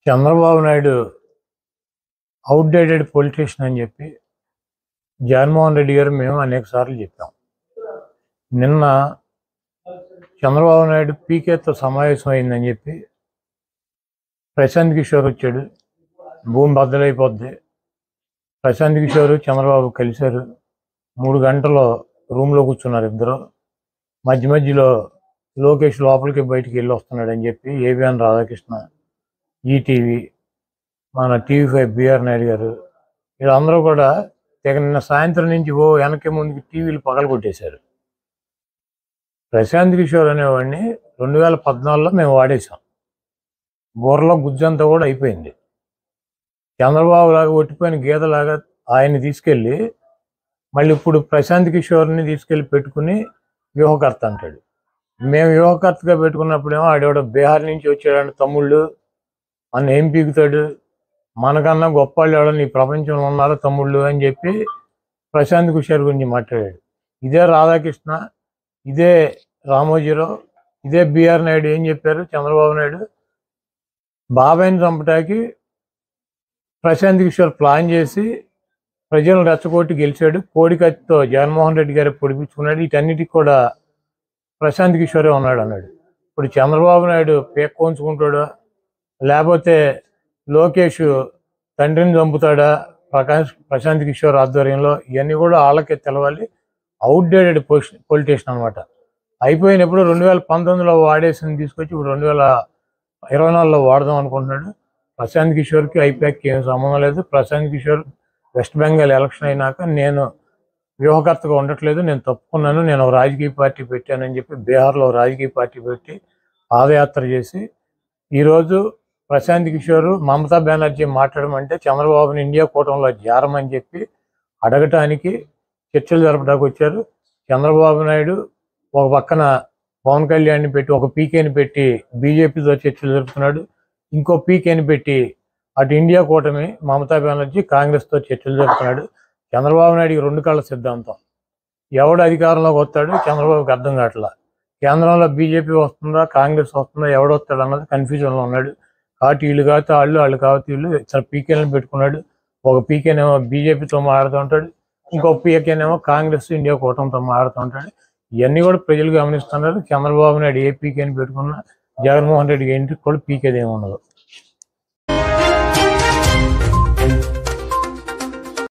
Chandrababu Naidu outdated politician అని చెప్పి జగన్మోహన్ రెడ్డి గారు మేము అనేక సార్లు చెప్పాం. నిన్న చంద్రబాబు నాయుడు పీకేతో సమావేశం అయిందని చెప్పి ప్రశాంత్ కిషోర్ వచ్చాడు. భూమి బద్దలైపోద్ది. ప్రశాంత్ కిషోర్ చంద్రబాబు కలిశారు. 3 గంటలు రూమ్లో కూర్చున్నారు ఇద్దరు. మధ్యలో లోకేష్ లోపలికి బయటికి వెళ్ళి వస్తున్నాడు అని చెప్పి ఏబిఎన్ రాధాకృష్ణ, ఈటీవీ, మన టీవీ5 బిఆర్ నాయుడు గారు వీళ్ళందరూ కూడా నిన్న సాయంత్రం నుంచి వెనక్కి ముందుకి టీవీలు పగలగొట్టేశారు. ప్రశాంత్ కిషోర్ అనేవాడిని 2014లో మేము వాడేసాం. బుర్రలో గుజ్జంతా కూడా అయిపోయింది. చంద్రబాబు లాగా ఒట్టిపోయిన గీతలాగా ఆయన్ని తీసుకెళ్ళి మళ్ళీ ఇప్పుడు ప్రశాంత్ కిషోర్ని తీసుకెళ్ళి పెట్టుకుని వ్యూహకర్త అంటాడు. మేము వ్యూహకర్తగా పెట్టుకున్నప్పుడేమో ఆడేవాడు బీహార్ నుంచి వచ్చాడని తమ్ముళ్ళు మన ఏం పీకుతాడు, మనకన్నా గొప్ప వాళ్ళు ఎవడని ఈ ప్రపంచంలో ఉన్నారో తమ్ముళ్ళు అని చెప్పి ప్రశాంత్ కిషోర్ గురించి మాట్లాడాడు. ఇదే రాధాకృష్ణ, ఇదే రామోజీరావు, ఇదే బిఆర్ నాయుడు ఏం చెప్పారు? చంద్రబాబు నాయుడు బాబాయిని చంపటానికి ప్రశాంత్ కిషోర్ ప్లాన్ చేసి ప్రజలను రెచ్చగొట్టి గెలిచాడు. కోడికత్తితో జగన్మోహన్ రెడ్డి గారు పొడిపించుకున్నాడు. వీటన్నిటికి కూడా ప్రశాంత్ కిషోరే ఉన్నాడు అన్నాడు. ఇప్పుడు చంద్రబాబు నాయుడు పేక్కోంచుకుంటాడా, లేకపోతే లోకేష్ తండ్రిని చంపుతాడా ప్రశాంత్ కిషోర్ ఆధ్వర్యంలో? ఇవన్నీ కూడా వాళ్ళకే తెలవాలి. అవుట్డేటెడ్ పొలిటీషియన్ అనమాట. అయిపోయినప్పుడు 2019లో వాడేసింది తీసుకొచ్చి ఇప్పుడు 2024లో వాడదాం అనుకుంటున్నాడు. ప్రశాంత్ కిషోర్కి ఐపాక్కి ఏం సంబంధం లేదు. ప్రశాంత్ కిషోర్ వెస్ట్ బెంగాల్ ఎలక్షన్ అయినాక నేను వ్యూహకర్తగా ఉండట్లేదు, నేను తప్పుకున్నాను, నేను ఒక రాజకీయ పార్టీ పెట్టానని చెప్పి బీహార్లో రాజకీయ పార్టీ పెట్టి పాదయాత్ర చేసి ఈరోజు ప్రశాంత్ కిషోర్ మమతా బెనర్జీ మాట్లాడమంటే చంద్రబాబుని ఇండియా కూటమిలో చేరమని చెప్పి అడగటానికి చర్చలు జరపడానికి వచ్చారు. చంద్రబాబు నాయుడు ఒక పక్కన పవన్ కళ్యాణ్ని పెట్టి ఒక పీకేని పెట్టి బీజేపీతో చర్చలు జరుపుతున్నాడు. ఇంకో పీకేని పెట్టి అటు ఇండియా కూటమి మమతా బెనర్జీ కాంగ్రెస్తో చర్చలు జరుపుతున్నాడు. చంద్రబాబు నాయుడికి 2 కళ్ళ సిద్ధాంతం. ఎవడు అధికారంలోకి వస్తాడు చంద్రబాబుకి అర్థం కావట్లా. కేంద్రంలో బీజేపీ వస్తుందా కాంగ్రెస్ వస్తుందా ఎవడు వస్తాడు అన్నది కన్ఫ్యూజన్లో ఉన్నాడు. కాబట్టి వీళ్ళు కాకపోతే వాళ్ళు కాకపోతే వీళ్ళు ఇతర పీకేలను పెట్టుకున్నాడు. ఒక పీకేనేమో బీజేపీతో మాట్లాడుతూ ఉంటాడు, ఇంకో పీకేనేమో కాంగ్రెస్ ఇండియా కూటమితో మాట్లాడుతూ ఉంటాడు. ఇవన్నీ కూడా ప్రజలు గమనిస్తున్నారు. చంద్రబాబు నాయుడు ఏ పీకేని పెట్టుకున్నా జగన్మోహన్ రెడ్డికి ఇంటికి కూడా పీకేది ఏమి ఉండదు.